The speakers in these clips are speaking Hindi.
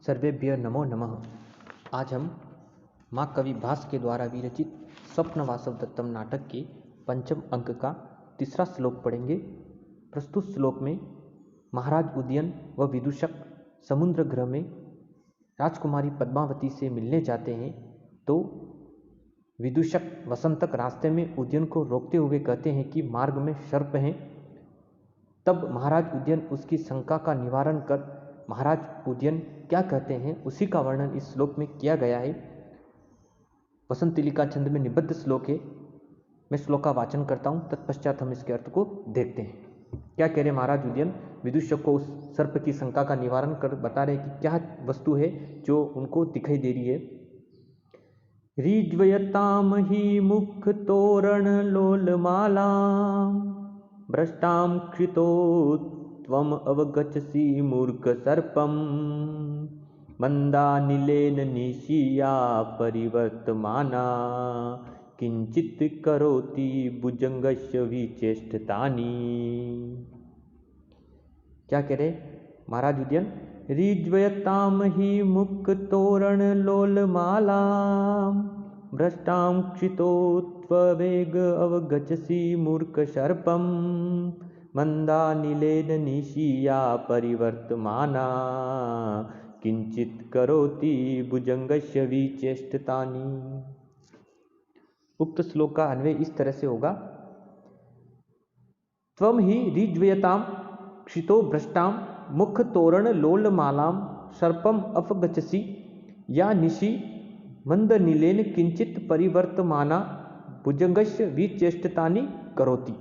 सर्वेभ्य नमो नमः। आज हम माँ कवि भास के द्वारा विरचित स्वप्न वासव दत्तम नाटक के पंचम अंक का तीसरा श्लोक पढ़ेंगे। प्रस्तुत श्लोक में महाराज उदयन व विदूषक समुद्र गृह में राजकुमारी पद्मावती से मिलने जाते हैं तो विदूषक वसंतक रास्ते में उदयन को रोकते हुए कहते हैं कि मार्ग में सर्प हैं। तब महाराज उदयन उसकी शंका का निवारण कर महाराज उदयन क्या कहते हैं उसी का वर्णन इस श्लोक में किया गया है। वसंतलिका छंद में निबद्ध श्लोक है। मैं श्लोक का वाचन करता हूँ, तत्पश्चात हम इसके अर्थ को देखते हैं। क्या कह रहे महाराज उदयन विदूषक को उस सर्प की शंका का निवारण कर बता रहे कि क्या वस्तु है जो उनको दिखाई दे रही है। ऋज्वयताम ही मुख तोरण लोलमाला भ्रष्टाम क्षितो त्वम अवगच्छसि मूर्ख सर्पम मंदानिलेन निशिया परिवर्तमाना किंचित करोति भुजंगस्य विचेष्टतानि। क्या कह रहे महाराज उदयन, ऋज्वयताम ही मुख तोरण लोलमाला भ्रष्टाम क्षितो त्ववेग अवगच्छसि मूर्ख सर्पम मंदानिलेन निशिया परिवर्तमाना किंचित करोति भुजंगस्य विचेष्टतानि। उक्त श्लोक का अन्वय इस तरह से होगा। त्वम ही ऋज्वयताम क्षितो भ्रष्टाम मुख तोरण लोलमालाम सर्पम अपगच्छसि या निशि मंदनीलेन किंचित परिवर्तमाना भुजंगस्य विचेष्टतानि करोति।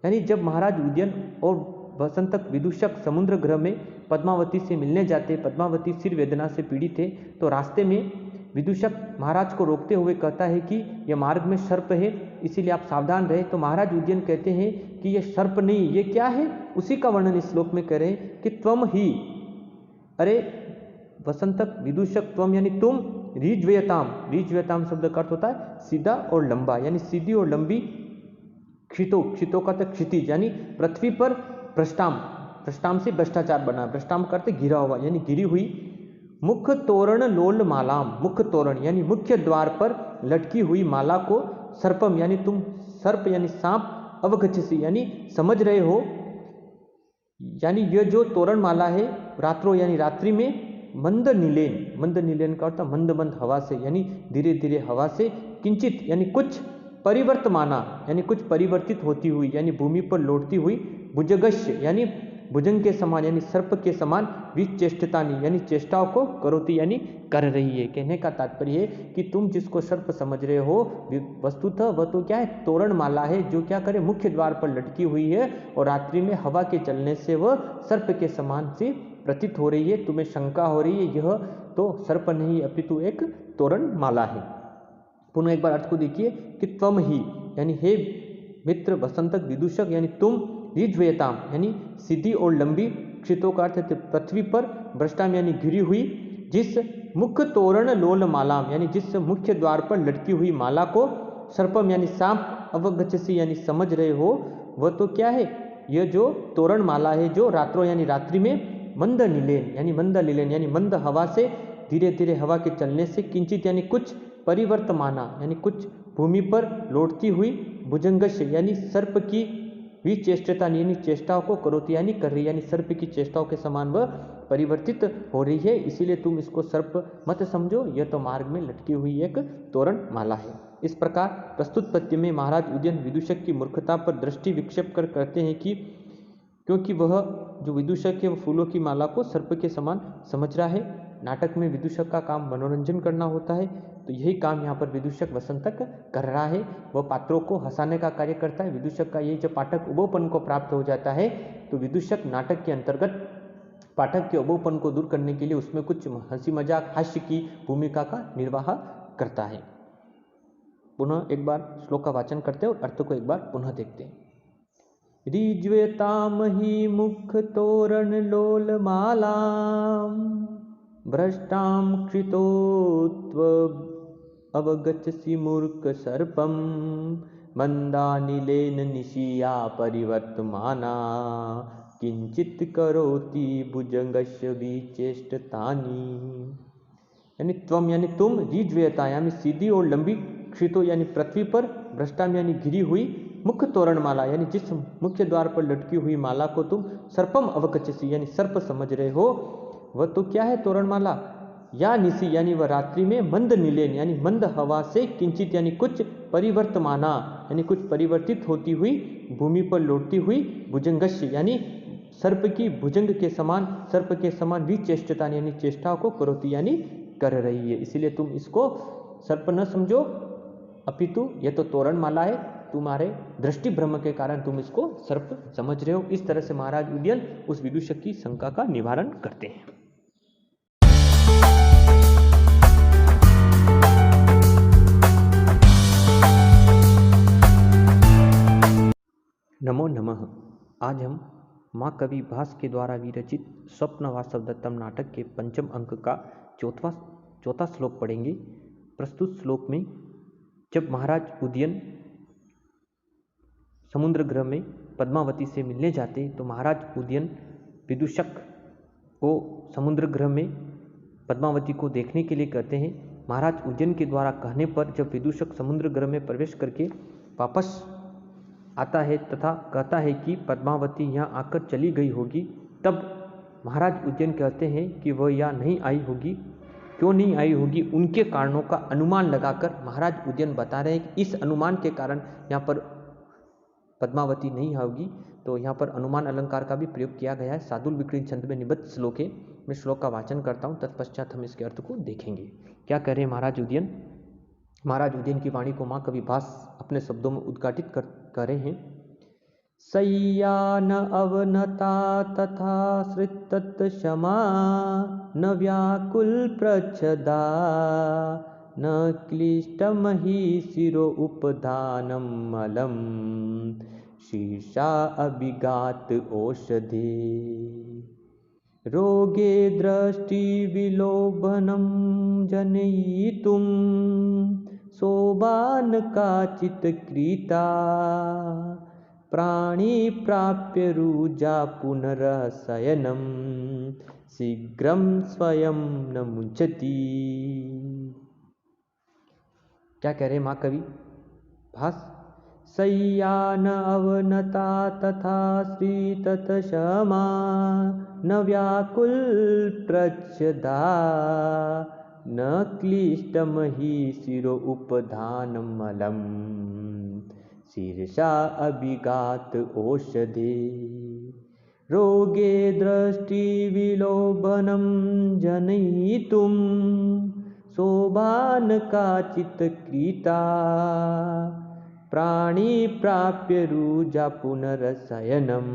यानी जब महाराज उदयन और वसंतक विदूषक समुद्र गृह में पद्मावती से मिलने जाते, पद्मावती सिर वेदना से पीड़ित थे, तो रास्ते में विदूषक महाराज को रोकते हुए कहता है कि यह मार्ग में सर्प है, इसीलिए आप सावधान रहे। तो महाराज उदयन कहते हैं कि यह सर्प नहीं, ये क्या है, उसी का वर्णन इस श्लोक में करें कि त्वम ही, अरे वसंतक विदूषक त्वम यानी तुम, ऋज्वयताम, ऋज्वयताम शब्द का अर्थ होता है सीधा और लंबा, यानी सीधी और लंबी, क्षितो, क्षितो का अर्थ क्षितिज यानी पृथ्वी पर, भ्रष्टाम, भ्रष्टाम से भ्रष्टाचार बना, भ्रष्टाम का अर्थ घिरा हुआ यानी घिरी हुई, मुख तोरण लोल मालाम, मुख तोरण यानी मुख्य द्वार पर लटकी हुई माला को सर्पम यानी तुम सर्प यानी सांप, अवगच्छसि यानी समझ रहे हो, यानी यह जो तोरण माला है रात्रो यानी रात्रि में, मंद नीलेन, मंद नीलेन का अर्थ मंद मंद हवा से यानी धीरे धीरे हवा से, किंचित यानी कुछ, परिवर्तमाना यानी कुछ परिवर्तित होती हुई यानी भूमि पर लौटती हुई, भुजगस्य यानी भुजंग के समान यानी सर्प के समान, विचेष्टतानि यानी चेष्टाओं को करोति यानी कर रही है। कहने का तात्पर्य है कि तुम जिसको सर्प समझ रहे हो वस्तुतः वह तो क्या है, तोरण माला है जो क्या करे मुख्य द्वार पर लटकी हुई है और रात्रि में हवा के चलने से वह सर्प के समान से प्रतीत हो रही है। तुम्हें शंका हो रही है, यह तो सर्प नहीं अपितु एक तोरण माला है। पुनः एक बार अर्थ को देखिए कि त्वम ही यानी हे मित्र वसंतक विदूषक यानी तुम, ऋज्वयताम यानी सीधी और लंबी, क्षितो का अर्थ पृथ्वी पर, भ्रष्टाम यानी घिरी हुई, जिस मुख तोरण लोल मालाम यानी जिस मुख्य द्वार पर लटकी हुई माला को सर्पम यानी सांप, अवगच्छसि यानी समझ रहे हो, वह तो क्या है, यह जो तोरण माला है जो रात्रो यानी रात्रि में, मंद नीलेन यानी मंद नीलेन यानी मंद हवा से, धीरे धीरे हवा के चलने से, किंचित यानी कुछ, परिवर्तमाना यानी कुछ भूमि पर लौटती हुई, भुजंगस्य यानी सर्प की, विचेष्टता यानी चेष्टाओं को करोति यानी कर रही, यानी सर्प की चेष्टाओं के समान वह परिवर्तित हो रही है, इसीलिए तुम इसको सर्प मत समझो, यह तो मार्ग में लटकी हुई एक तोरण माला है। इस प्रकार प्रस्तुत पद्य में महाराज उदयन विदूषक की मूर्खता पर दृष्टि विक्षेप कर कहते हैं कि क्योंकि वह जो विदूषक है वह फूलों की माला को सर्प के समान समझ रहा है। नाटक में विदूषक का काम मनोरंजन करना होता है, तो यही काम यहाँ पर विदूषक वसंतक कर रहा है। वह पात्रों को हंसाने का कार्य करता है। विदूषक का ये जब पाठक उबोपन को प्राप्त हो जाता है तो विदूषक नाटक के अंतर्गत पाठक के उबोपन को दूर करने के लिए उसमें कुछ हंसी मजाक हास्य की भूमिका का निर्वाह करता है। पुनः एक बार श्लोक का वाचन करते हैं और अर्थ को एक बार पुनः देखते हैं। ऋज्वयताम ही मुख तोरण लोल मालाम भ्रष्टाम क्षितो त्व अवगच्छसि मूर्ख सर्पम मंदानिलेन निशिया परिवर्तमाना किंचित करोति भुजंगस्य विचेष्टतानि। यानी त्वम यानी तुम, ऋज्वेता यानी सीधी और लंबी, क्षितो यानी पृथ्वी पर, भ्रष्टाम यानी घिरी हुई, मुख्य तोरण माला यानी जिस मुख्य द्वार पर लटकी हुई माला को तुम सर्पम अवकचसी यानी सर्प समझ रहे हो, वह तो क्या है तोरण माला। या निशी यानी वह रात्रि में, मंद नीलेन यानी मंद हवा से, किंचित यानी कुछ, परिवर्तमाना यानी कुछ परिवर्तित होती हुई, भूमि पर लौटती हुई, भुजंगस्य यानी सर्प की भुजंग के समान, सर्प के समान विचेष्टता यानी चेष्टा को करोती यानी कर रही है। इसलिए तुम इसको सर्प न समझो, अपितु यह तो तोरण माला है, तुम्हारे दृष्टि भ्रम के कारण तुम इसको सर्प समझ रहे हो। इस तरह से महाराज उदयन उस विदूषक की शंका का निवारण करते हैं। नमो नमः। आज हम माँ कवि भास के द्वारा विरचित स्वप्न वासव दत्तम नाटक के पंचम अंक का चौथा श्लोक पढ़ेंगे। प्रस्तुत श्लोक में जब महाराज उदयन समुद्र गृह में पद्मावती से मिलने जाते तो महाराज उदयन विदूषक को समुद्र गृह में पद्मावती को देखने के लिए कहते हैं। महाराज उदयन के द्वारा कहने पर जब विदूषक समुद्र गृह में प्रवेश करके वापस आता है तथा कहता है कि पद्मावती यहाँ आकर चली गई होगी, तब महाराज उदयन कहते हैं कि वह यहाँ नहीं आई होगी। क्यों नहीं आई होगी, उनके कारणों का अनुमान लगाकर महाराज उदयन बता रहे हैं कि इस अनुमान के कारण यहाँ पर पद्मावती नहीं होगी। तो यहाँ पर अनुमान अलंकार का भी प्रयोग किया गया है। सादुल विक्रीन छंद में निबद्ध श्लोक है। मैं श्लोक का वाचन करता हूँ, तत्पश्चात हम इसके अर्थ को देखेंगे। क्या कह रहे हैं महाराज उदयन। महाराज उदयन की वाणी को माँ कवि भास अपने शब्दों में उद्घाटित कर रहे हैं। सय्यान अवनता तथा श्रितत क्षमा, न व्याकुल प्रच्छदा, न क्लिष्टम हि शिरो उपधानम मलम, शीर्षा अभिघात औषधे, रोगे दृष्टि विलोभनम जनयितुम, शोभान काचित कृता, प्राणी प्राप्य रुजा पुनरशयनम, शीघ्रम स्वयं न मुंचति। क्या कह रहे माँ कवि भास। सय्यान अवनता तथा श्रीतत क्षमा, न व्याकुल प्रच्छदा, न क्लिष्टम हि शिरो उपधानम मलम, शीर्षा अभिघात औषधे, रोगे दृष्टि विलोभनम जनयितुम, शोभान काचित कृता, प्राणी प्राप्य रुजा पुनरशयनम,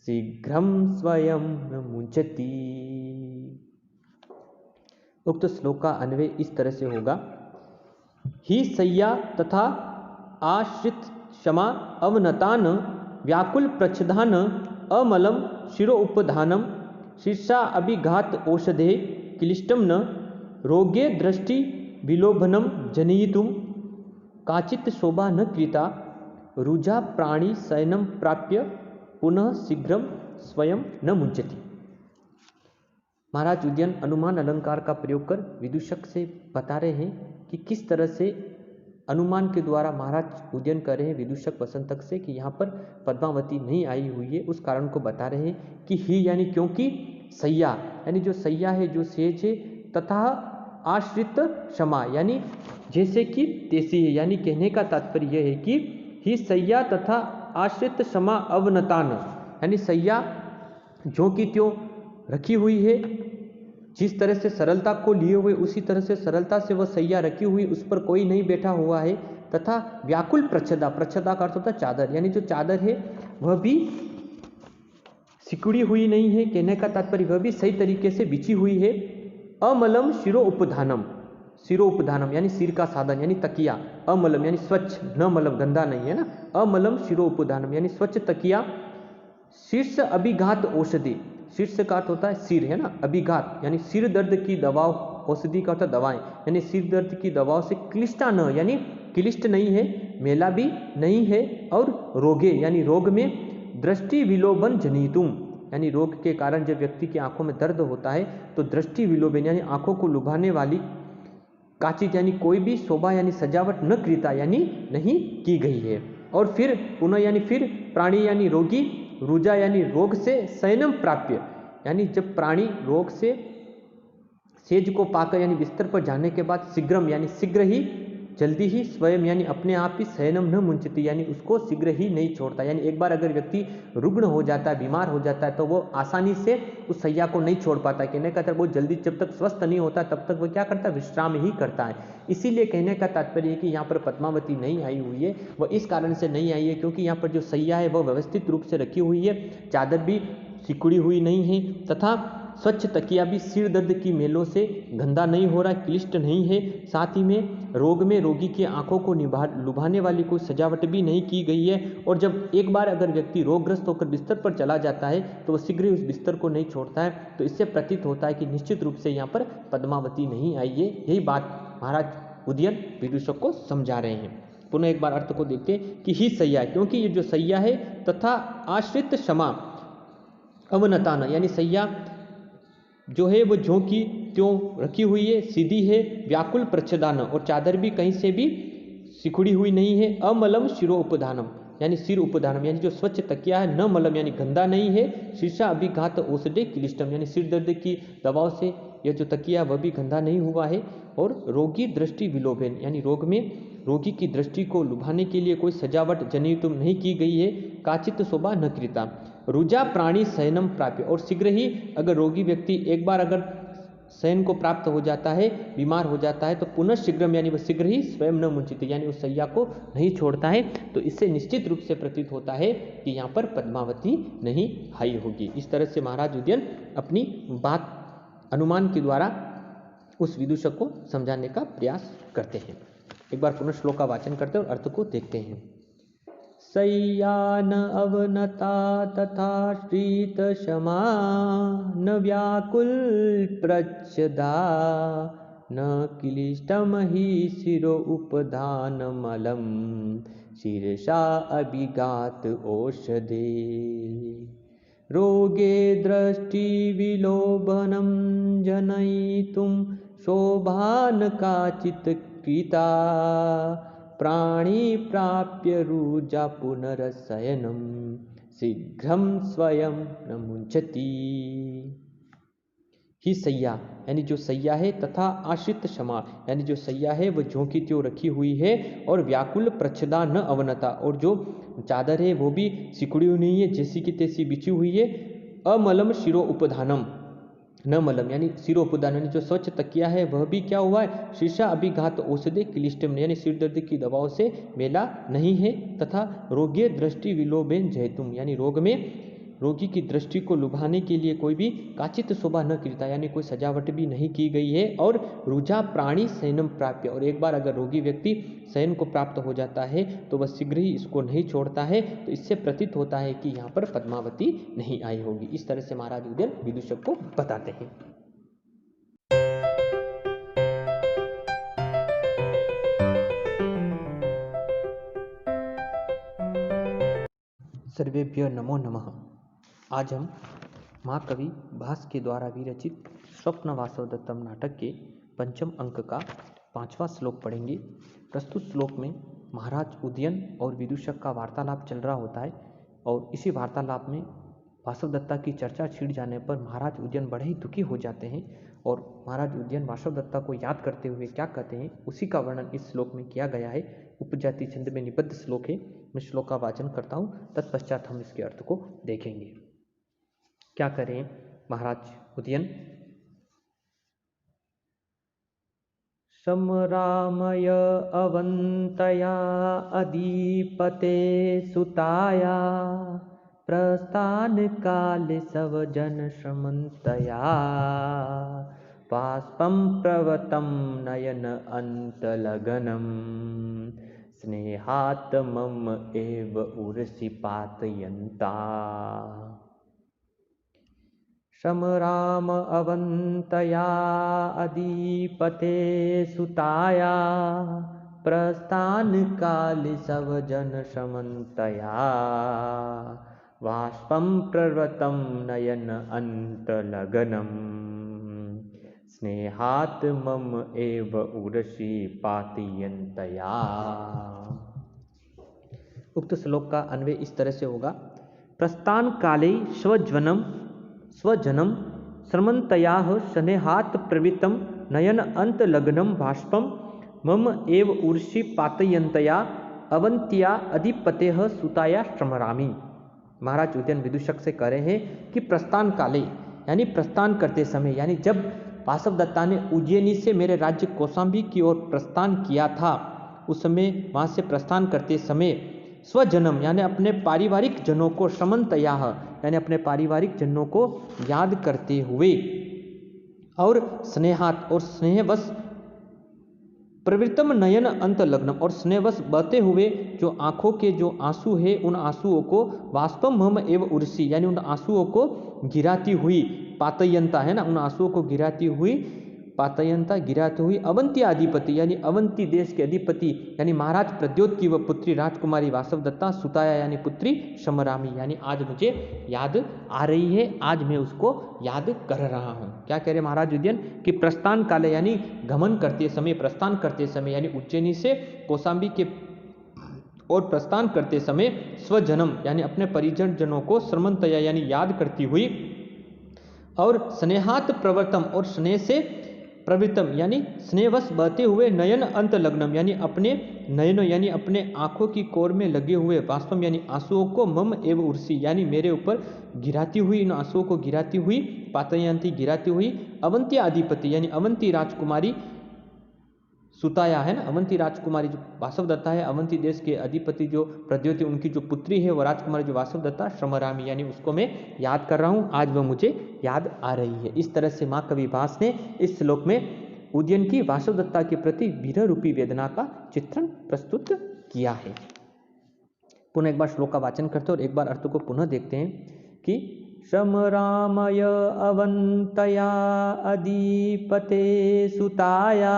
शीघ्रम स्वयं न मुंचति। उक्त श्लोक का अन्वय इस तरह से होगा। ही सय्या तथा आश्रित क्षमा, अवनतान व्याकुल प्रच्छदान, अमलम शिरो उपधानम, शीर्षा अभिघात औषधे, क्लिष्टम न, रोगे दृष्टि विलोभनम जनयितुम, काचित शोभा न कृता, रुजा प्राणी शयनम प्राप्य पुनः शीघ्रम स्वयं न मुंचति। महाराज उदयन अनुमान अलंकार का प्रयोग कर विदूषक से बता रहे हैं कि किस तरह से अनुमान के द्वारा महाराज उदयन कर रहे हैं विदूषक वसंतक से कि यहाँ पर पद्मावती नहीं आई हुई है। उस कारण को बता रहे हैं कि ही यानी क्योंकि, सय्या यानी जो सय्या है, जो सेज है, तथा आश्रित क्षमा यानी जैसे कि तैसी है। यानी कहने का तात्पर्य यह है कि ही सय्या तथा आश्रित क्षमा अवनतान, यानी सय्या जो कि त्यों रखी हुई है, जिस तरह से सरलता को लिए हुए उसी तरह से सरलता से वह सय्या रखी हुई, उस पर कोई नहीं बैठा हुआ है। तथा व्याकुल प्रच्छदा, प्रच्छदा का अर्थ होता है चादर, यानी जो चादर है वह भी सिकुड़ी हुई नहीं है। कहने का तात्पर्य वह भी सही तरीके से बिछी हुई है। अमलम शिरो उपधानम, शिरो उपधानम यानी सिर का साधन यानी तकिया। अमलम यानी स्वच्छ, न मलम गंदा नहीं है ना। अमलम शिरो उपधानम यानी स्वच्छ तकिया। शीर्ष अभिघात औषधि, शीर्ष का अर्थ होता है सिर, है ना। अभिघात यानी सिर दर्द की दवाओं, औषधि का अर्थ दवाएं, यानी सिर दर्द की दवाओं से क्लिष्टा न यानी क्लिष्ट नहीं है, मेला भी नहीं है, और रोगे यानी रोग में दृष्टि विलोभन जनितुम, यानी रोग के कारण जब व्यक्ति की आंखों में दर्द होता है तो दृष्टि विलोभन यानी आंखों को लुभाने वाली काचित यानी कोई भी शोभा यानी सजावट न कृता यानी नहीं की गई है। और फिर पुनः यानी फिर प्राणी यानी रोगी, रुजा यानी रोग से, शयनम प्राप्य यानी जब प्राणी रोग से सेज को पाकर यानी बिस्तर पर जाने के बाद शीघ्रम यानी शीघ्र ही, जल्दी ही, स्वयं यानी अपने आप ही, शयनम न मुंचती यानी उसको शीघ्र ही नहीं छोड़ता, यानी एक बार अगर व्यक्ति रुग्ण हो जाता है, बीमार हो जाता है तो वो आसानी से उस शैया को नहीं छोड़ पाता। कहने का वो जल्दी जब तक स्वस्थ नहीं होता तब तक वो क्या करता है, विश्राम ही करता है। इसीलिए कहने का तात्पर्य है कि यहाँ पर पद्मावती नहीं आई हुई है, वह इस कारण से नहीं आई है क्योंकि यहाँ पर जो शैया है वह व्यवस्थित रूप से रखी हुई है, चादर भी सिकुड़ी हुई नहीं है तथा स्वच्छ तकिया भी सिर दर्द की मेलों से गंदा नहीं हो रहा, क्लिष्ट नहीं है। साथ ही में रोग में रोगी की आंखों को लुभाने वाली कोई सजावट भी नहीं की गई है। और जब एक बार अगर व्यक्ति रोगग्रस्त होकर बिस्तर पर चला जाता है तो वह शीघ्र ही उस बिस्तर को नहीं छोड़ता है। तो इससे प्रतीत होता है कि निश्चित रूप से यहाँ पर पद्मावती नहीं आई है। यही बात महाराज उदयन विदूषक को समझा रहे हैं। पुनः एक बार अर्थ को देखते हैं कि ही सैया, क्योंकि ये जो सैया है तथा आश्रित क्षमा अवनतान यानी सैया जो है वो ज्यों की त्यों रखी हुई है, सीधी है, व्याकुल प्रच्छदान और चादर भी कहीं से भी सिकुड़ी हुई नहीं है। अमलम शिरो उपधानम यानी सिर उपधानम यानी जो स्वच्छ तकिया है, न मलम यानी गंदा नहीं है, शीर्षा अभिघात औषधे क्लिष्टम यानी सिर दर्द की दवाओं से यह जो तकिया वह भी गंदा नहीं हुआ है। और रोगी दृष्टि विलोभन यानी रोग में रोगी की दृष्टि को लुभाने के लिए कोई सजावट जनितुम नहीं की गई है, काचित शोभा न कृता। रुजा प्राणी शयनम प्राप्य और शीघ्र ही अगर रोगी व्यक्ति एक बार अगर शयन को प्राप्त हो जाता है, बीमार हो जाता है तो पुनः शीघ्रम यानी वह शीघ्र ही स्वयं न मुंचित यानी उस शैया को नहीं छोड़ता है। तो इससे निश्चित रूप से प्रतीत होता है कि यहाँ पर पद्मावती नहीं आई होगी। इस तरह से महाराज उदयन अपनी बात अनुमान के द्वारा उस विदूषक को समझाने का प्रयास करते हैं। एक बार पुनः श्लोक का वाचन करते हैं और अर्थ को देखते हैं। शय्यान अवनता तथा शीत क्षमा न व्याकुल प्रच्छदा न क्लिष्टम ही शिरो उपधान मलम शीर्षा अभिघात औषधे रोगे दृष्टि विलोभनम जनयितुम शोभान काचित कृता प्राणी प्राप्य रुजा पुनरशयनम शीघ्रम स्वयं न मुंचती। ही सैया यानी जो सैया है तथा आश्रित क्षमा यानी जो सैया है वह ज्यों की त्यों रखी हुई है और व्याकुल प्रच्छदा न अवनता और जो चादर है वो भी सिकुड़ी हुई नहीं है, जैसी की तैसी बिछी हुई है। अमलम शिरो उपधानम न मलम यानी सिरोपदान यानी जो स्वच्छ तकिया है वह भी क्या हुआ है, शीर्षा अभिघात औषधि क्लिष्टम यानी सिर दर्द की दवाओं से मेला नहीं है। तथा रोग्य दृष्टि विलोभन जयतुम यानी रोग में रोगी की दृष्टि को लुभाने के लिए कोई भी काचित शोभा न कृता यानी कोई सजावट भी नहीं की गई है। और रुजा प्राणी शयनम प्राप्य और एक बार अगर रोगी व्यक्ति शयन को प्राप्त हो जाता है तो वह शीघ्र ही इसको नहीं छोड़ता है। तो इससे प्रतीत होता है कि यहाँ पर पद्मावती नहीं आई होगी। इस तरह से महाराज उदयन विदूषक को बताते हैं। सर्वेभ्य नमो नमः। आज हम महाकवि भास के द्वारा विरचित स्वप्न वासवदत्तम नाटक के पंचम अंक का 5वां श्लोक पढ़ेंगे। प्रस्तुत श्लोक में महाराज उदयन और विदूषक का वार्तालाप चल रहा होता है और इसी वार्तालाप में वासवदत्ता की चर्चा छिड़ जाने पर महाराज उदयन बड़े ही दुखी हो जाते हैं और महाराज उदयन वासवदत्ता को याद करते हुए क्या कहते हैं उसी का वर्णन इस श्लोक में किया गया है। उपजाति छंद में निबद्ध श्लोक है। मैं श्लोक का वाचन करता हूँ, तत्पश्चात हम इसके अर्थ को देखेंगे। क्या करें महाराज उदयन। समरामय अवंतया अधिपते सुताया प्रस्थान काल सवजन श्रमंतया बाष्पं प्रवतं नयन अंतलगनम स्नेहात् मम एव उर्षि पातयन्ता। समराम अवंतया अधिपते सुताया प्रस्थान काल सवजन श्रमंतया बाष्पं प्रवृतं नयन अंतलगनम स्नेहात् मम एव उर्षि पातयन्तया। उक्त श्लोक का अन्वय इस तरह से होगा। प्रस्थान काले स्वजनम श्रमन्तयाः स्नेहात् प्रवृत्तं नयन अंतलग्नं बाष्पं मम एव उर्षि पातयन्तया अवंत्या अधिपतेः सुताया श्रमरामि। महाराज उदयन विदूषक से कह रहे हैं कि प्रस्थान काले यानी प्रस्थान करते समय, यानी जब वासवदत्ता ने उज्जैनी से मेरे राज्य कौशाम्बी की ओर प्रस्थान किया था, उस समय वहाँ से प्रस्थान करते समय स्वजनम यानी अपने पारिवारिक जनों को, श्रमन्तयाः यानी अपने पारिवारिक जनों को याद करते हुए, और स्नेहात और स्नेहवश प्रवृत्तम नयन अंतलग्नम और स्नेहवश बहते हुए जो आंखों के जो आंसू है, उन आंसुओं को वास्तव मम एव उर्षि यानी उन आंसुओं को गिराती हुई, पातयंता है ना, उन आंसुओं को गिराती हुई, पातयंता गिराती हुई अवंती अधिपति यानी अवंती देश के अधिपति यानी महाराज प्रद्योत की वह पुत्री राजकुमारी वासवदत्ता, सुताया यानी पुत्री शमरामी, यानी आज मुझे याद आ रही है, आज मैं उसको याद कर रहा हूँ। क्या कह रहे महाराज उदयन कि प्रस्थान काले यानी गमन करते समय, प्रस्थान करते समय यानी उज्जैनी से कौशाम्बी के और प्रस्थान करते समय स्वजनम यानी अपने परिजन जनों को श्रमन्तया यानी याद करती हुई, और स्नेहात प्रवर्तम और स्नेह से प्रवृत्तम यानी स्नेहवश बहते हुए, नयन अंत लग्नम यानी अपने नयनों यानी अपने आंखों की कोर में लगे हुए, बाष्पम यानी आंसुओं को, मम एव उर्षि यानी मेरे ऊपर गिराती हुई, इन आंसुओं को गिराती हुई, पातयंती गिराती हुई, अवंती अधिपति यानी अवंती राजकुमारी सुताया है ना, अवंती राजकुमारी जो वासवदत्ता है, अवंती देश के अधिपति जो प्रद्योति उनकी जो पुत्री है वो राजकुमारी जो वासवदत्ता, श्रमरामी यानी उसको मैं याद कर रहा हूँ, आज वह मुझे याद आ रही है। इस तरह से माँ कवि भास ने इस श्लोक में उज्जैन की वासवदत्ता के प्रति विरह रूपी वेदना का चित्रण प्रस्तुत किया है। पुनः एक बार श्लोक का वाचन करते हैं और एक बार अर्थ को पुनः देखते हैं कि शमरामय अवंतया अधिपते सुताया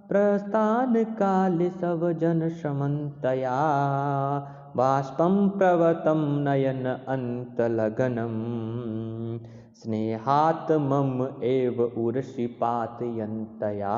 प्रस्थान काल सब जन श्रमन्तया बाष्पं प्रवतम नयन अंतलगनम स्नेहात् मम एव उर्षि पातयन्तया।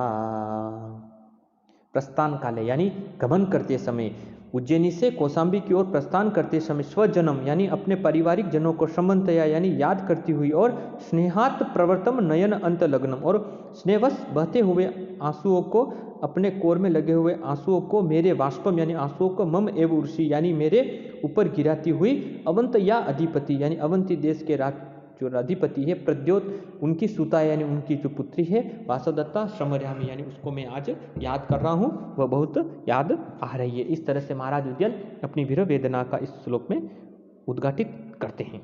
प्रस्थान काले यानी गमन करते समय, उज्जैनी से कौशाम्बी की ओर प्रस्थान करते समय स्वजनम यानी अपने पारिवारिक जनों को श्रमन्तया यानी याद करती हुई, और स्नेहात् प्रवर्तम नयन अंतलग्नम और स्नेहवश बहते हुए आंसुओं को, अपने कोर में लगे हुए आंसुओं को, मेरे वाष्पम यानी आंसुओं को, मम एव उर्षि यानी मेरे ऊपर गिराती हुई, अवंत या अधिपति यानी अवंती देश के जो अधिपति है प्रद्योत उनकी सुता यानी उनकी जो पुत्री है वासवदत्ता, श्रमरामी यानी उसको मैं आज याद कर रहा हूँ, वह बहुत याद आ रही है। इस तरह से महाराज उदयन अपनी विरह वेदना का इस श्लोक में उद्घाटित करते हैं।